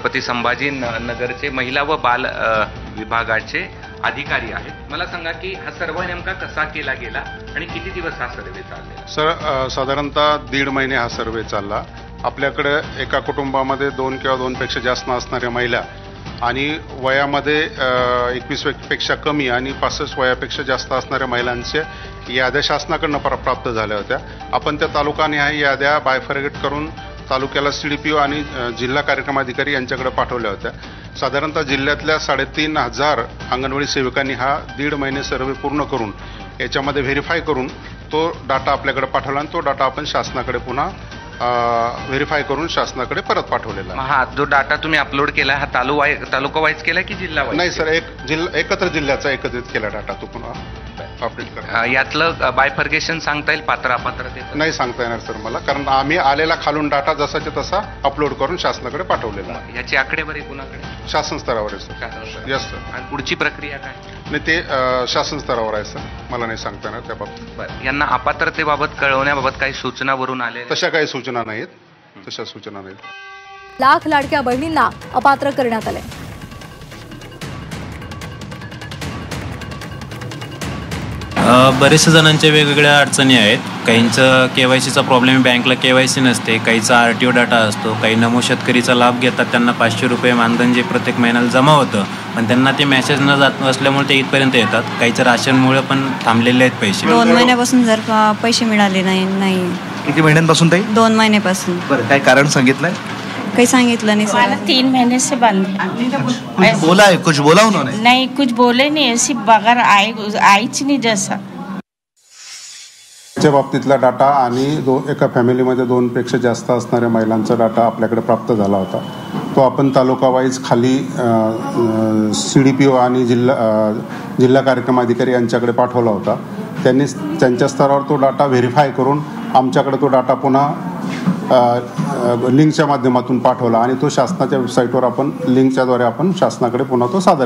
छत्रपती संभाजी नगरचे महिला व बाल विभागाचे अधिकारी आहेत। मला सांगा की हा सर्वे नेमका कसा केला गेला आणि किती दिवस हा सर्वे चालला? सर, साधारणतः 1.5 महिने हा सर्वे चालला। आपल्याकडे एका कुटुंबामध्ये 2 किंवा 2 पेक्षा जास्त असणाऱ्या महिला आणि वयामध्ये 21 पेक्षा कमी आणि 65 वयापेक्षा जास्त असणाऱ्या महिलांच्या याद्या शासनाकडून प्राप्त झाल्या होत्या। आपण त्या तालुकानिहाय याद्या बायफर्गेट करून तालुक्याला CDPO आणि जिल्हा कार्यक्रम अधिकारी यांच्याकडे पाठवल्या होत्या। साधारणतः जिल्ह्यातल्या 3,500 अंगणवाडी सेविकांनी हा 1.5 महिने सर्वे पूर्ण करून याच्यामध्ये व्हेरीफाय करून तो डाटा आपल्याकडे पाठवला आणि तो डाटा आपण शासनाकडे पुन्हा व्हेरीफाय करून शासनाकडे परत पाठवलेला आहे। हा जो डाटा तुम्ही अपलोड केला हा तालुका वाईज केला की जिल्हा वाईज? नाही सर, एकत्र जिल्ह्याचा एकत्रित केला डाटा तो पुन्हा अपडेट करा। यातलं बायफर्गेशन सांगता येईल पात्र अपात्रतेचं? नाही सांगता येणार सर मला, कारण आम्ही आलेला खालून डाटा जसाच्या तसा अपलोड करून शासनाकडे पाठवलेला आहे। याची आकडेवारी कुणाकडे? शासन स्तरावर आहे सर। Yes sir. आणि पुढची प्रक्रिया काय? नाही, ते शासन स्तरावर आहे सर, मला नाही सांगता येणार त्या बाबतीत। बरं, यांना अपात्रतेबाबत कळवण्याबाबत काही सूचना वरून आले? तशा काही सूचना नाहीत, तशा सूचना नाहीत। लाख लाडक्या बहिणींना अपात्र करण्यात आले। बरेचशा जणांच्या वेगवेगळ्या अडचणी आहेत। काहींचं KYCचा प्रॉब्लेम, बँकला KYC नसते, काहीचा RTO डाटा असतो, काही नमो शेतकरीचा लाभ घेतात, त्यांना 500 रुपये मानधन जे प्रत्येक महिन्याला जमा होतं, पण त्यांना ते मेसेज न जात असल्यामुळे ते इथपर्यंत येतात। काहीच्या राशनमुळे पण थांबलेले आहेत पैसे। 2 महिन्यापासून जर पैसे मिळाले नाही। किती महिन्यांपासून ताई? 2 महिन्यापासून। बरं, काय कारण सांगितलंय? काही सांगितलं नहीं सर। 3 महीने से बंद है। बोला है, कुछ बोला उन्होंने? नहीं, कुछ बोले नहीं, ऐसी बगैर आईच नहीं जैसा। च्या बाबतीतला डाटा आणि एका फॅमिलीमध्ये 2 पेक्षा जास्त असणाऱ्या महिलांचा डाटा आपल्याकडे प्राप्त झाला होता। तो आपण तालुका वाईज खाली CDPO आणि जिल्हा कार्यक्रम अधिकारी यांच्याकडे पाठवला होता। त्यांनी त्यांच्या स्तरावर तो डाटा व्हेरीफाय करून आमच्याकडे तो डाटा पुन्हा लिंकच्या माध्यमातून पाठवला आणि तो शासनाच्या वेबसाईटवर आपण लिंकच्याद्वारे आपण शासनाकडे पुन्हा तो सादर